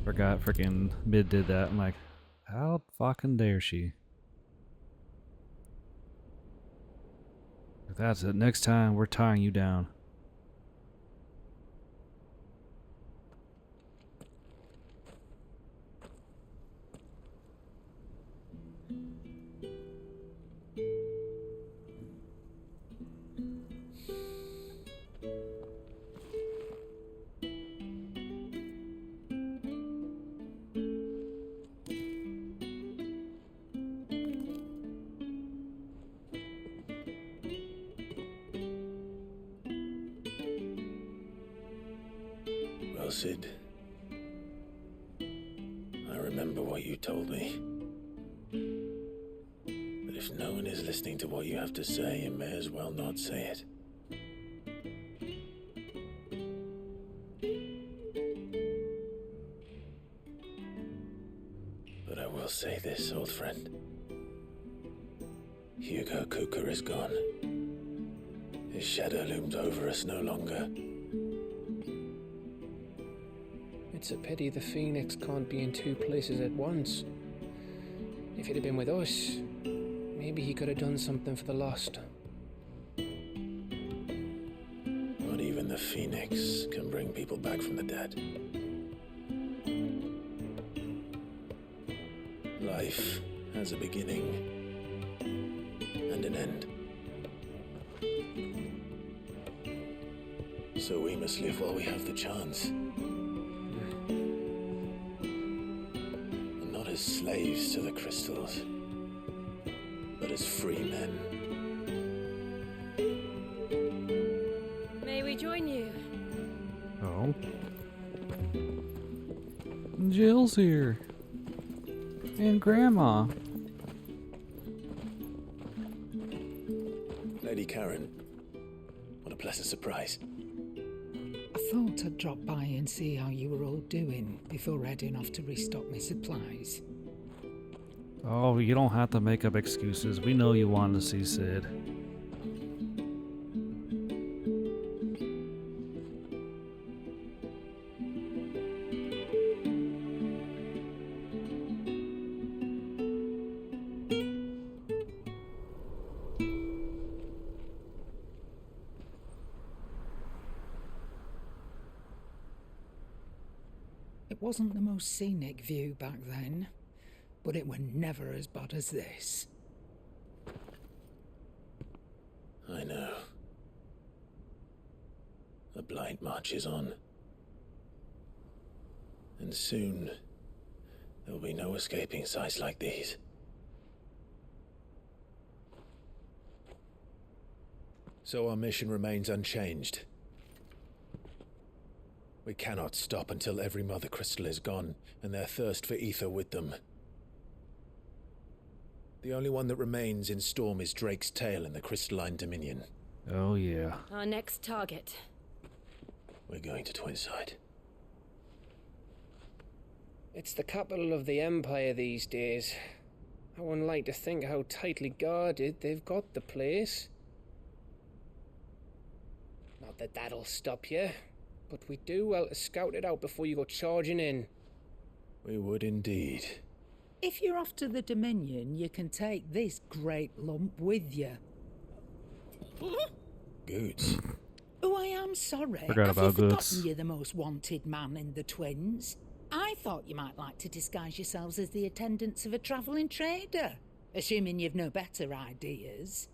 Forgot freaking Mid did that. I'm like, how fucking dare she? That's it. Next time, we're tying you down. Well, Sid, I remember what you told me. But if no one is listening to what you have to say, you may as well not say it. But I will say this, old friend. Hugo Kuka is gone. His shadow looms over us no longer. It's a pity the Phoenix can't be in two places at once. If he'd have been with us, maybe he could have done something for the lost. Not even the Phoenix can bring people back from the dead. Life has a beginning and an end. So we must live while we have the chance. And not as slaves to the crystals, but as free men. May we join you? Oh. Jill's here. And Grandma. Lady Karen, what a pleasant surprise. I thought I'd drop by and see how you were all doing before heading off to restock my supplies. Oh, you don't have to make up excuses. We know you wanted to see Sid. It wasn't the most scenic view back then, but it were never as bad as this. I know. The blight marches on. And soon, there'll be no escaping sights like these. So our mission remains unchanged. We cannot stop until every Mother Crystal is gone, and their thirst for ether with them. The only one that remains in Storm is Drake's Tail in the Crystalline Dominion. Oh, yeah. Our next target. We're going to Twinside. It's the capital of the Empire these days. I wouldn't like to think how tightly guarded they've got the place. Not that that'll stop you, but we do well to scout it out before you go charging in. We would indeed. If you're off to the Dominion, you can take this great lump with you. Goods. Oh, I am sorry. Forgot Have about you forgotten Goods. you're the most wanted man in the Twins? I thought you might like to disguise yourselves as the attendants of a travelling trader, assuming you've no better ideas.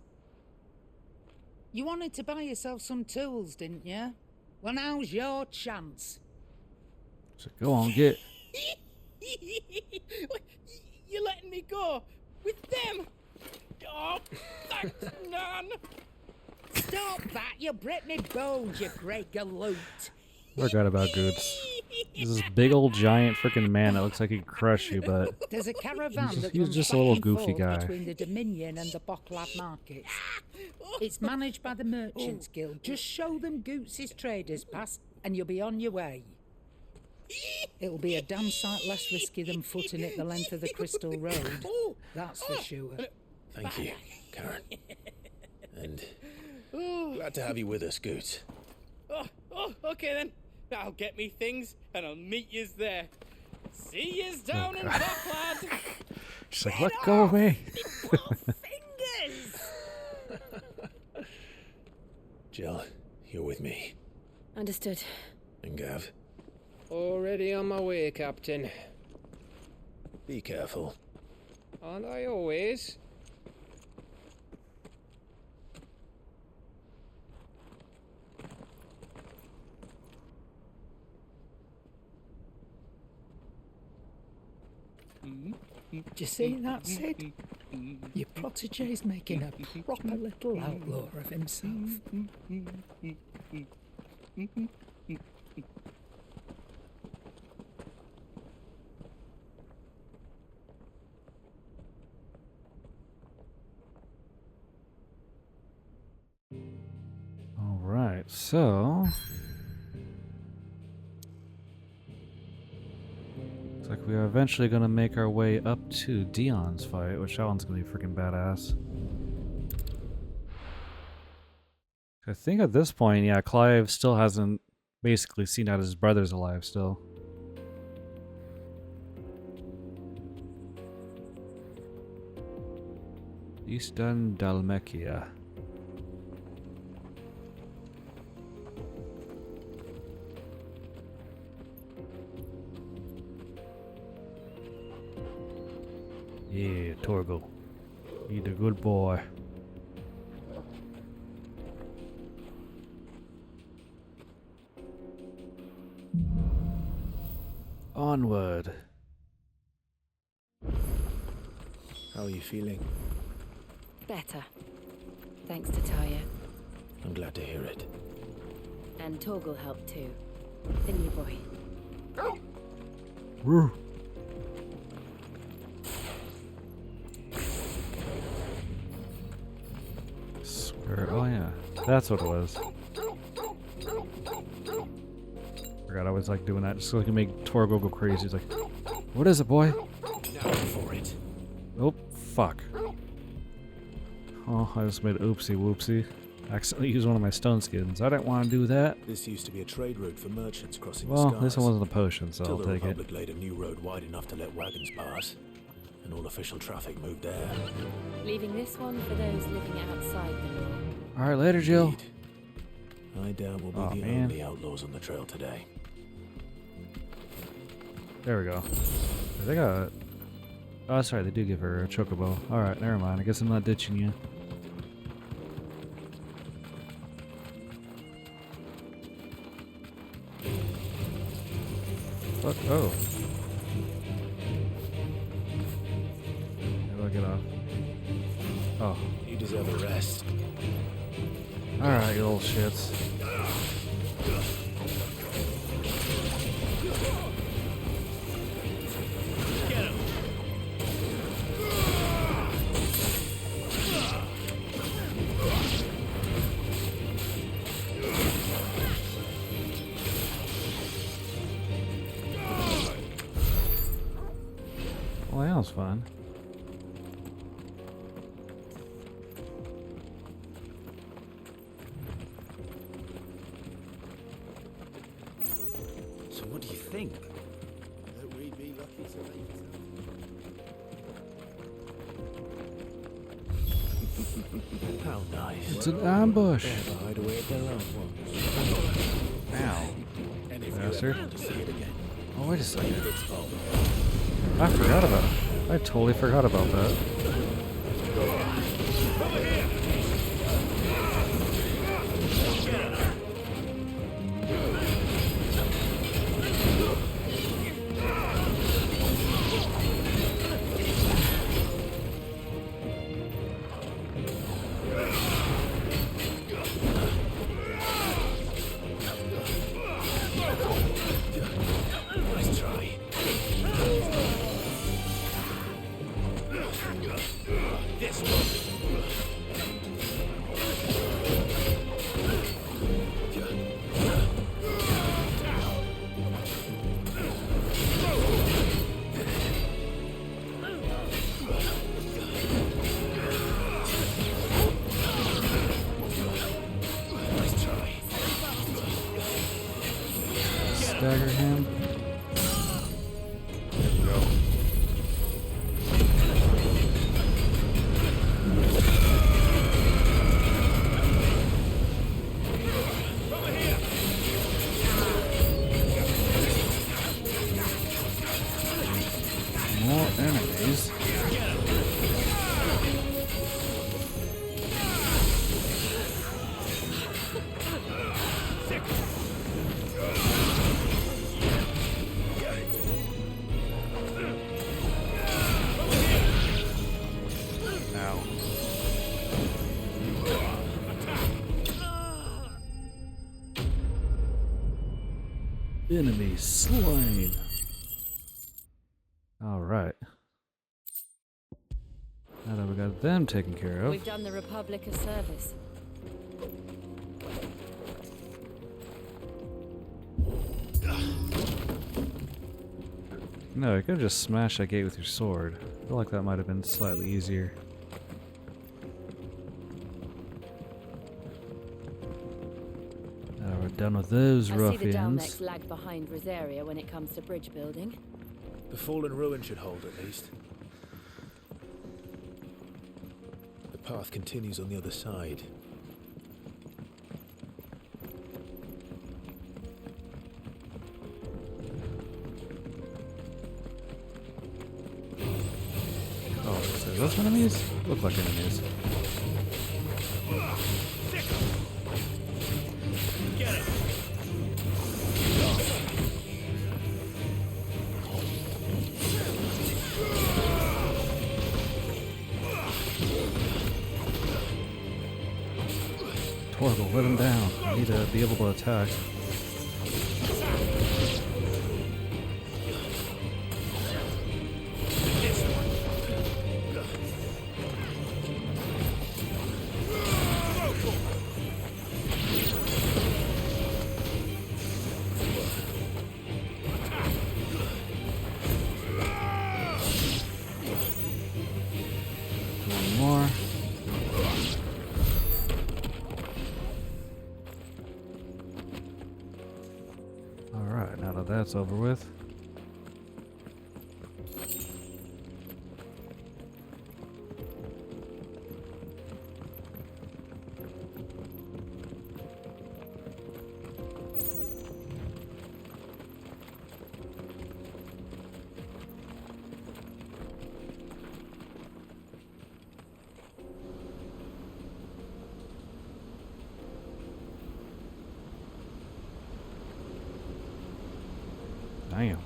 You wanted to buy yourself some tools, didn't you? Well, now's your chance. So go on, get. You're letting me go with them? Oh, thanks, Nan. Stop that! You'll break me bones, you great galoot. Forgot about Goods. This is this big old giant freaking man that looks like he'd crush you, but There's a caravan He's- that he's runs just a back little and goofy forth guy. between the Dominion and the Bocklab markets. It's managed by the Merchants Guild. Just show them Goots' traders pass and you'll be on your way. It'll be a damn sight less risky than footing it the length of the Crystal Road. That's for sure. Thank you, Karen. And glad to have you with us, Goots. Okay then. I'll get me things and I'll meet yous there. See yous down in Dockland. She's like, let go of me. Fingers! Jill, you're with me. Understood. And Gav, Already on my way, Captain. be careful. Aren't I always? Do you see that, Sid? Your protege's making a proper little outlaw of himself. All right, so looks like we are eventually gonna make our way up to Dion's fight, which that one's gonna be freaking badass. I think at this point, yeah, Clive still hasn't basically seen out his brother's alive still. Eastern Dalmatia. Yeah, Torgo. You're the good boy. Onward. How are you feeling? Better. Thanks to Taya. I'm glad to hear it. And Torgal helped too. Didn't you, boy? Woo. Swear, oh yeah, that's what it was. Forgot I was like doing that just so I can make Torgo go crazy. He's like, what is it, boy? Now for it. Oh, fuck. Oh, I just made oopsie whoopsie. Accidentally used one of my stone skins. I didn't want to do that. This used to be a trade route for merchants crossing Well, the skies. this one wasn't a potion, so Till I'll the take it. Republic laid a new road wide enough to let wagons pass, and all official traffic moved there. Leaving this one for those living outside the law. Alright, later, Jill. Indeed. I doubt we'll be Aw, the man. only outlaws on the trail today. There we go. They got... Oh, that's right, they do give her a chocobo. Alright, never mind. I guess I'm not ditching you. What? Oh. How do I get off? Oh. You deserve a rest. Alright, you little shits. Well, that was fun. So what do you think? That we'd be lucky to make it. How nice. It's an ambush! They have a hideaway at their own. Ow. And if Bastard. you ever want to see it again, Oh, wait a second. it's home. I forgot about it. I totally forgot about that. Nice try. This one. Nice try. Stagger him. Enemy slain. Alright. Now that we got them taken care of. We've done the Republic a service. No, you could have just smashed that gate with your sword. I feel like that might have been slightly easier. Now we're done with those I see the ruffians. Dalnecs lag behind Rosaria when it comes to bridge building. The fallen ruin should hold at least. The path continues on the other side. Oh, so those enemies? Look like enemies. Get it! Torgal, let him down. I need to be able to attack. One more. Alright, now that that's over with. Damn.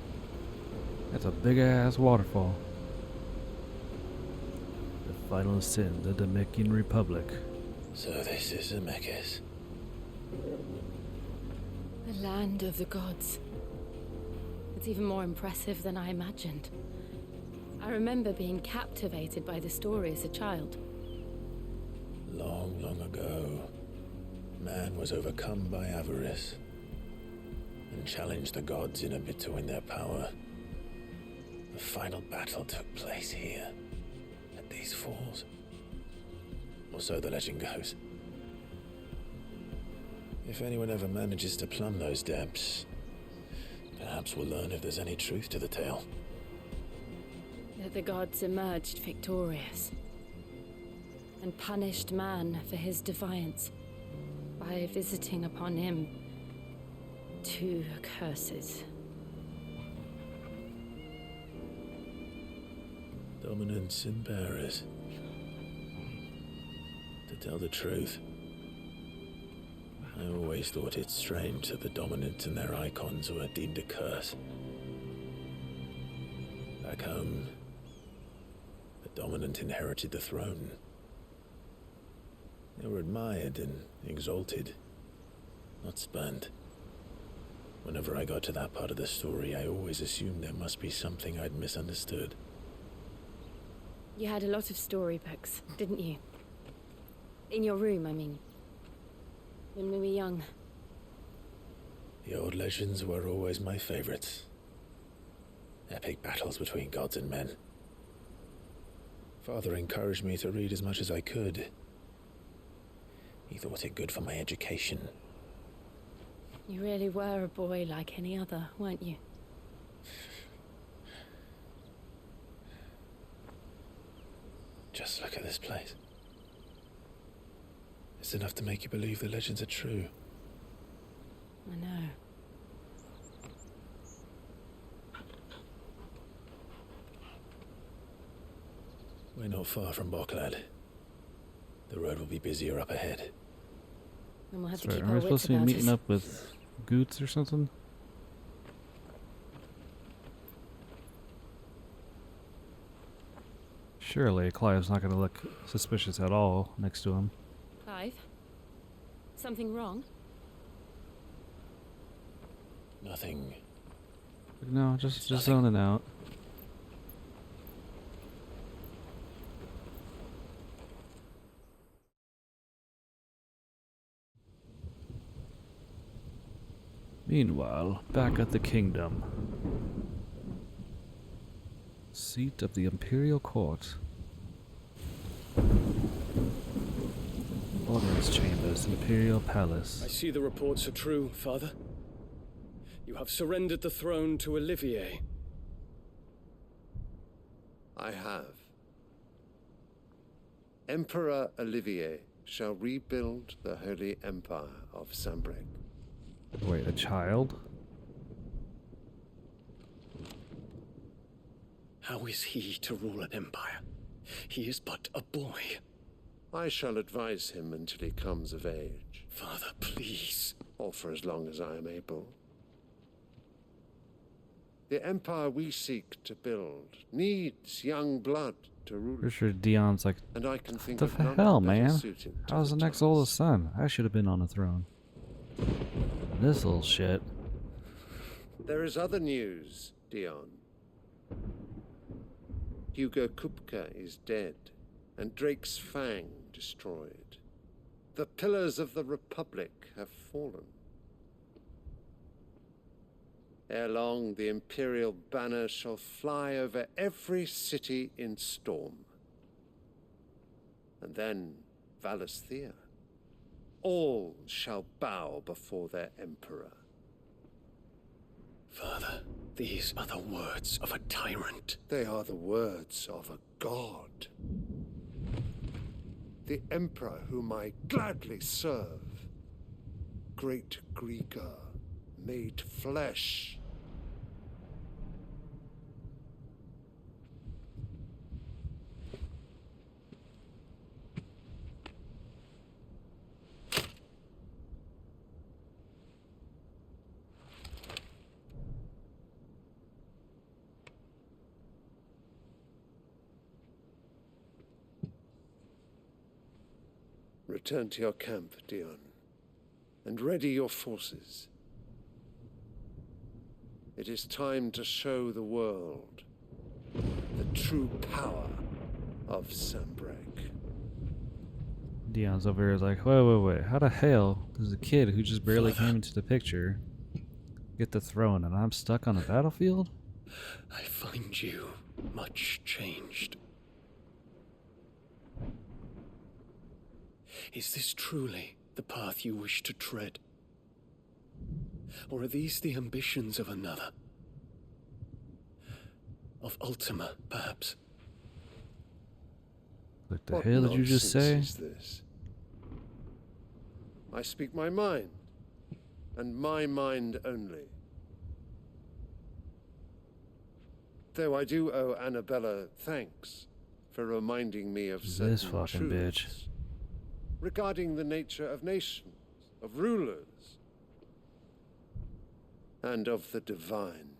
That's a big ass waterfall. The final sin, the Dominican Republic. So this is Zemeckis. The land of the gods. It's even more impressive than I imagined. I remember being captivated by the story as a child. Long, long ago, man was overcome by avarice and challenged the gods in a bid to win their power. The final battle took place here, at these falls. Or so the legend goes. If anyone ever manages to plumb those depths, perhaps we'll learn if there's any truth to the tale. That the gods emerged victorious and punished man for his defiance by visiting upon him 2 curses. Dominance and bearers. To tell the truth, I always thought it strange that the dominant and their icons were deemed a curse. Back home, the dominant inherited the throne. They were admired and exalted, not spurned. Whenever I got to that part of the story, I always assumed there must be something I'd misunderstood. You had a lot of storybooks, didn't you? In your room, I mean. When we were young. The old legends were always my favorites. Epic battles between gods and men. Father encouraged me to read as much as I could. He thought it good for my education. You really were a boy like any other, weren't you? Just look at this place. It's enough to make you believe the legends are true. I know. We're not far from Boklad. The road will be busier up ahead. And we'll have to Sorry, keep are our we wits supposed to be about meeting us. up with Goots or something? Surely Clive's not going to look suspicious at all next to him. Clive? Something wrong? Nothing. No, just nothing. zoning out. Meanwhile, back at the kingdom. Seat of the Imperial Court. Audience Chambers, Imperial Palace. I see the reports are true, Father. You have surrendered the throne to Olivier. I have. Emperor Olivier shall rebuild the Holy Empire of Sambrec. Wait, a child? How is he to rule an empire? He is but a boy. I shall advise him until he comes of age, Father, please. or for as long as I am able. The empire we seek to build needs young blood to rule Pretty it, sure Dion's like, and I can think the of none hell, better man? suited to How's the next oldest son? I should have been on the throne. This little shit. There is other news, Dion. Hugo Kupka is dead, and Drake's Fang destroyed. The pillars of the Republic have fallen. Ere long, the Imperial banner shall fly over every city in Storm. And then Valisthea. All shall bow before their Emperor. Father, these are the words of a tyrant. They are the words of a god. The Emperor whom I gladly serve. Great Grieger, made flesh. Return to your camp, Dion, and ready your forces. It is time to show the world the true power of Sambrec. Dion's over here like, wait. How the hell does a kid who just barely came into the picture get the throne and I'm stuck on a battlefield? I find you much changed. Is this truly the path you wish to tread? Or are these the ambitions of another? Of Ultima, perhaps? What the What hell did you just say? nonsense is this? I speak my mind, and my mind only. Though I do owe Annabella thanks for reminding me of certain This fucking bitch. truths regarding the nature of nations, of rulers, and of the divine.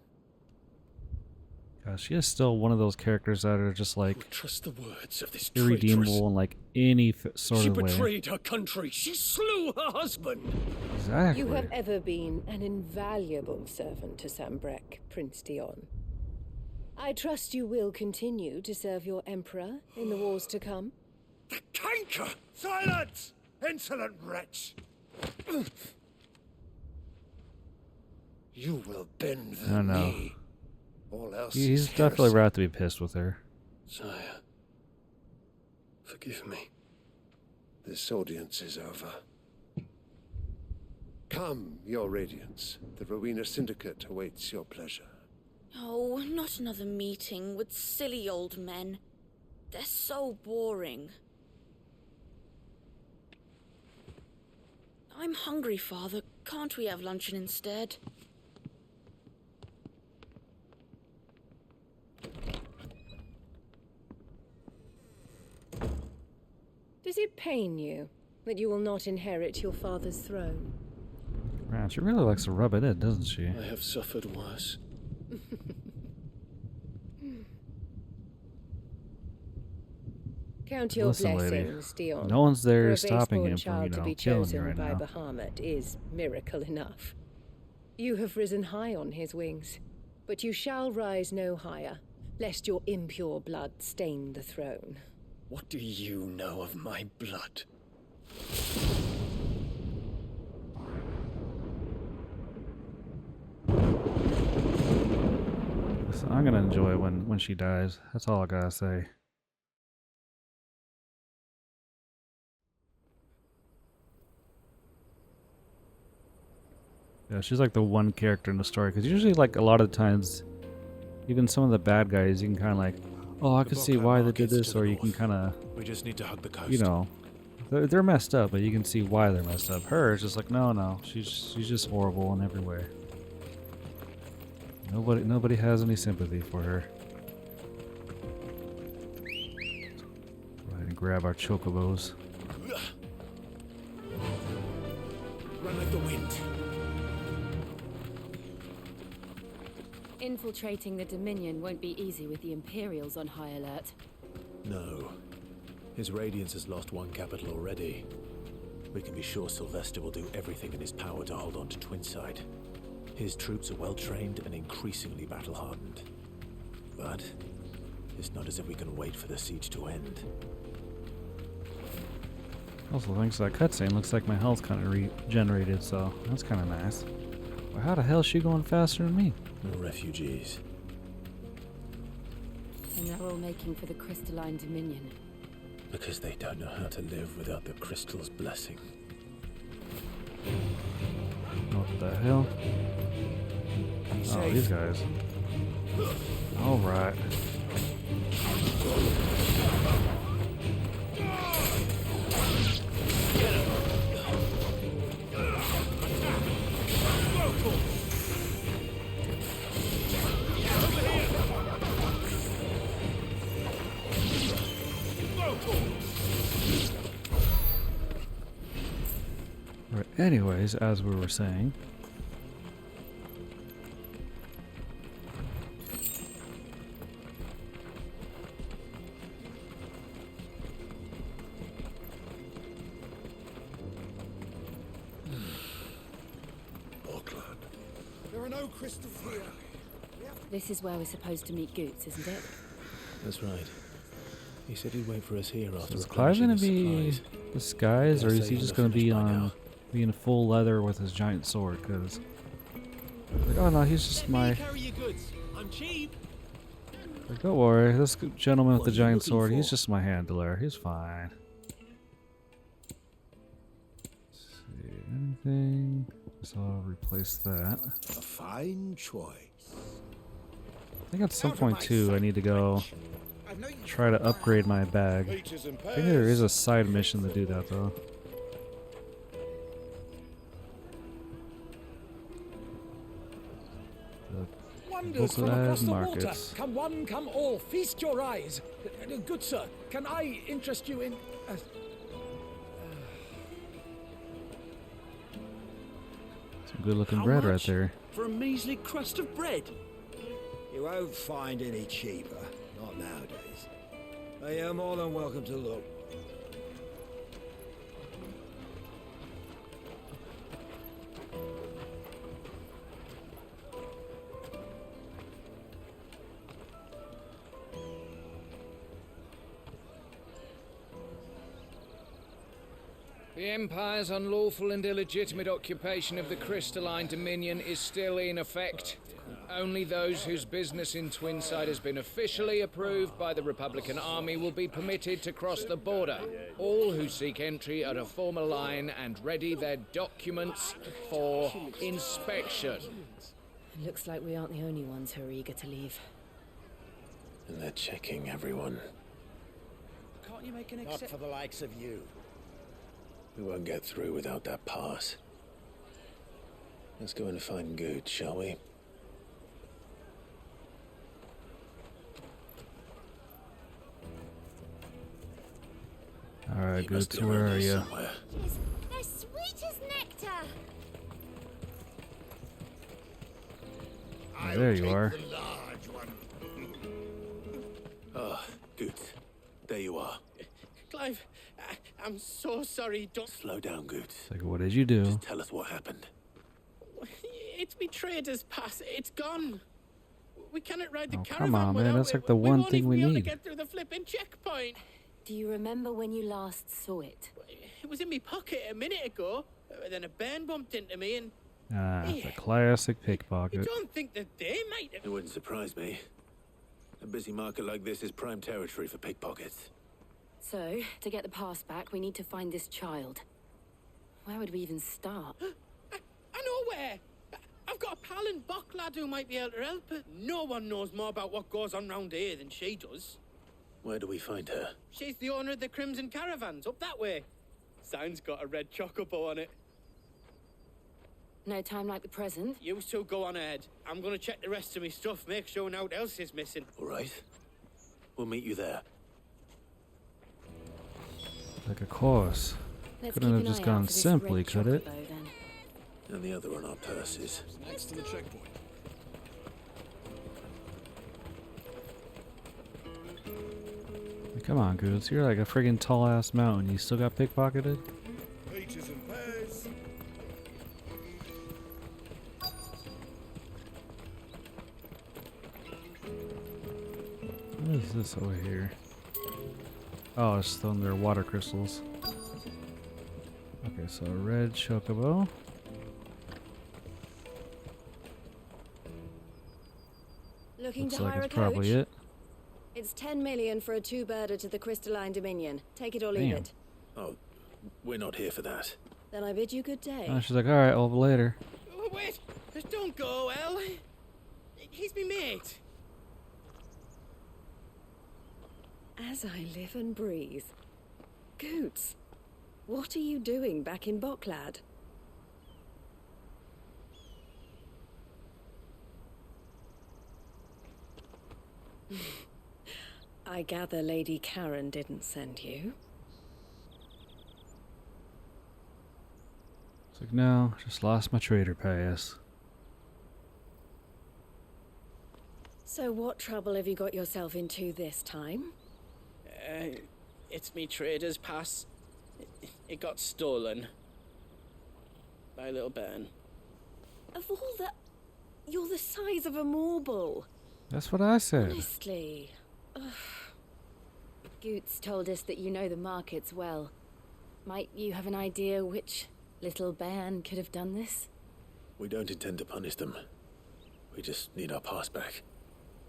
Gosh, she is still one of those characters that are just I like would trust the words of this irredeemable traitress. in like any sort She of way. betrayed her country. She slew her husband. Exactly. You have ever been an invaluable servant to Sambrec, Prince Dion. I trust you will continue to serve your Emperor in the wars to come. The canker! Silence! Insolent wretch! You will bend the I know. knee. All else He's is definitely heresy. right to be pissed with her. Sire, forgive me. This audience is over. Come, your radiance. The Rowena Syndicate awaits your pleasure. Oh, not another meeting with silly old men. They're so boring. I'm hungry, Father. Can't we have luncheon instead? Does it pain you that you will not inherit your father's throne? Man, she really likes to rub it in, doesn't she? I have suffered worse. Count your Listen, lady, blessings, Dion. no one's there For a stopping base-born him from, child to be killing you chosen right by now. Bahamut is miracle enough. You have risen high on his wings, but you shall rise no higher, lest your impure blood stain the throne. What do you know of my blood? So I'm gonna enjoy when she dies. That's all I gotta say. Yeah, she's like the one character in the story, because usually, like, a lot of the times, even some of the bad guys, you can kind of like, oh, I can see why they did this, or you can kind of, We just need to hug the coast. you know, they're messed up, but you can see why they're messed up. Her is just like, no, she's just horrible in every way. Nobody has any sympathy for her. Go ahead and grab our chocobos. Run like the wind. Infiltrating the Dominion won't be easy with the Imperials on high alert. No. His Radiance has lost one capital already. We can be sure Sylvester will do everything in his power to hold on to Twinside. His troops are well trained and increasingly battle-hardened. But it's not as if we can wait for the siege to end. Also, thanks to that cutscene, looks like my health kind of regenerated, so that's kind of nice. Well, how the hell is she going faster than me? More refugees. And they're all making for the crystalline Dominion. Because they don't know how to live without the crystal's blessing. What the hell? Oh, these guys. Alright. Right, anyways, as we were saying, There are no crystals here. This is where we're supposed to meet Goots, isn't it? That's right. He said he'd wait for us here after is Clive replenishing gonna his be supplies. disguised, or Yeah, is say he he'll just have gonna be finished by on now. being full leather with his giant sword? Because, like, oh no, he's just my. Carry your goods. I'm cheap. Like, don't worry, this gentleman with What the are you giant looking sword, he's for? just my handler. He's fine. Let's see, anything? So I'll replace that. A fine choice. I think at some point too, I need to go try to upgrade my bag. I think there is a side mission to do that though. Wonders from across the water. Markets. Come one, come all, feast your eyes. Good sir, can I interest you in... Some good looking How bread right much? there. For a measly crust of bread. You won't find any cheaper, not nowadays. But you're more than welcome to look. The Empire's unlawful and illegitimate occupation of the crystalline Dominion is still in effect. Only those whose business in Twinside has been officially approved by the Republican Army will be permitted to cross the border. All who seek entry are to form a line and ready their documents for inspection. It looks like we aren't the only ones who are eager to leave. And they're checking everyone. Can't you make an Not for the likes of you. We won't get through without that pass. Let's go and find Good, shall we? Alright, He must Goots, be where around are here you? somewhere. They're sweet as nectar. Oh, there you are. Ah, Good. There you are. Clive, I'm so sorry. Don't. Slow down, Good. Like, what did you do? Just tell us what happened. It's me trader's pass. It's gone. We cannot ride the Oh, caravan come on, man. without That's it. like the We one won't thing even we be able to need. get through the flipping checkpoint. Do you remember when you last saw it? It was in my pocket a minute ago. Then a bairn bumped into me and... Ah, the classic You pickpocket. don't think that they might have... It wouldn't surprise me. A busy market like this is prime territory for pickpockets. So, to get the pass back, we need to find this child. Where would we even start? I know where. I've got a pal in Bock lad who might be able to help. No one knows more about what goes on round here than she does. Where do we find her? She's the owner of the Crimson Caravans, up that way. Sign's got a red chocobo on it. No time like the present? You two go on ahead. I'm gonna check the rest of my stuff, make sure no one else is missing. All right. We'll meet you there. Like, of course. Let's Couldn't keep have an just eye gone out for this simply, red could it? chocobo, then. And the other on our purses. Next to the checkpoint. Come on, Goose. You're like a friggin' tall ass mountain. You still got pickpocketed? Peaches and pears. What is this over here? Oh, it's still in their water crystals. Okay, so a red chocobo. Looking Looks to like hire it's a coach? probably it. It's 10 million for a two-birder to the Crystalline Dominion. Take it or leave Damn. it. Oh, we're not here for that. Then I bid you good day. Oh, she's like, alright, well, later. Oh, wait! Don't go, El. He's me mate. As I live and breathe. Goots, what are you doing back in Bocklad? I gather Lady Karen didn't send you. It's like, no, just lost my trader pass. So what trouble have you got yourself into this time? It's me trader's pass. It got stolen. By a little bairn. Of all the... You're the size of a marble. That's what I said. Honestly. Ugh. Goots told us that you know the markets well. Might you have an idea which little bairn could have done this? We don't intend to punish them. We just need our pass back.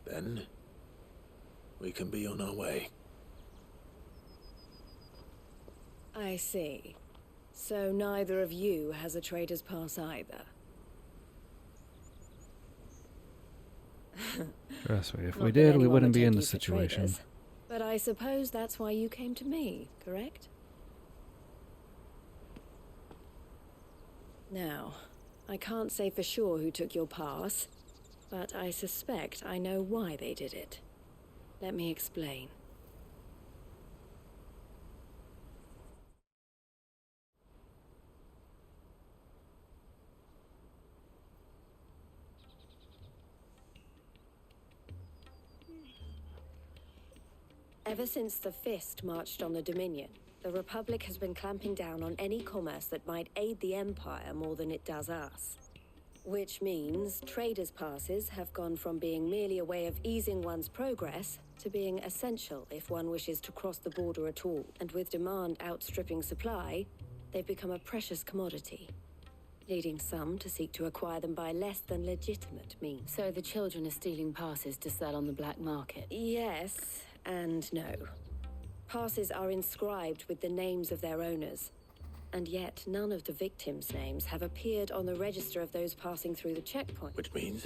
Then, we can be on our way. I see. So neither of you has a trader's pass either. Trust me, if Not we that did, we anyone wouldn't would be take in you this for situation. traders. But I suppose that's why you came to me, correct? Now, I can't say for sure who took your pass, but I suspect I know why they did it. Let me explain. Ever since the Fist marched on the Dominion, the Republic has been clamping down on any commerce that might aid the Empire more than it does us. Which means traders' passes have gone from being merely a way of easing one's progress to being essential if one wishes to cross the border at all. And with demand outstripping supply, they've become a precious commodity, leading some to seek to acquire them by less than legitimate means. So the children are stealing passes to sell on the black market? Yes and no. Passes are inscribed with the names of their owners, and yet none of the victims' names have appeared on the register of those passing through the checkpoint. Which means?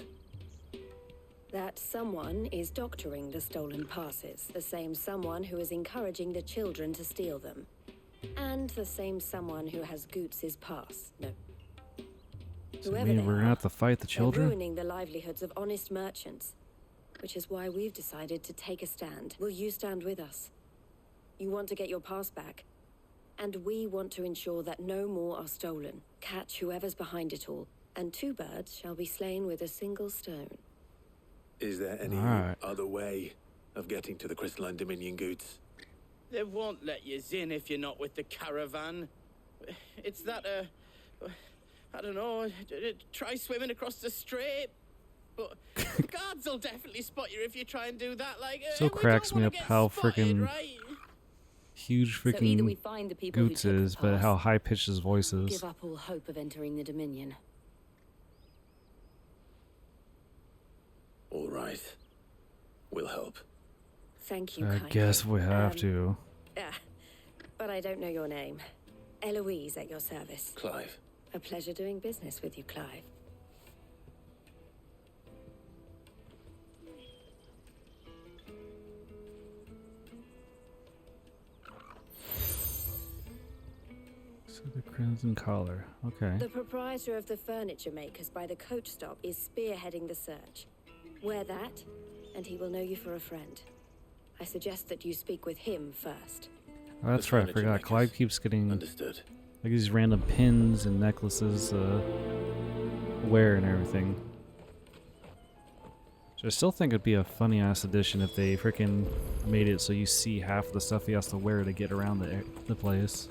That someone is doctoring the stolen passes, the same someone who is encouraging the children to steal them. And the same someone who has Goots's pass. No. So you mean we're gonna have to fight the they're children? ruining the livelihoods of honest merchants, which is why we've decided to take a stand. Will you stand with us? You want to get your pass back, and we want to ensure that no more are stolen. Catch whoever's behind it all, and two birds shall be slain with a single stone. Is there any Alright. other way of getting to the Crystalline Dominion, Goots? They won't let you in if you're not with the caravan. It's that, I don't know, try swimming across the strait. But the guards will definitely spot you if you try and do that. Like, Still cracks me up how freaking right? huge So either we freaking find the people who Goots took the is, but pass, how high pitched his voice or is. give up all hope of entering the Dominion. All right. We'll help. Thank you, I kindly. guess we have to. Yeah, but I don't know your name. Eloise at your service. Clive. A pleasure doing business with you, Clive. So the Crimson Collar. Okay. The proprietor of the furniture makers by the coach stop is spearheading the search. Wear that, and he will know you for a friend. I suggest that you speak with him first. Oh, that's right. I forgot. Clive keeps getting Understood. like these random pins and necklaces, wear and everything. So I still think it'd be a funny ass addition if they freaking made it so you see half the stuff he has to wear to get around the place.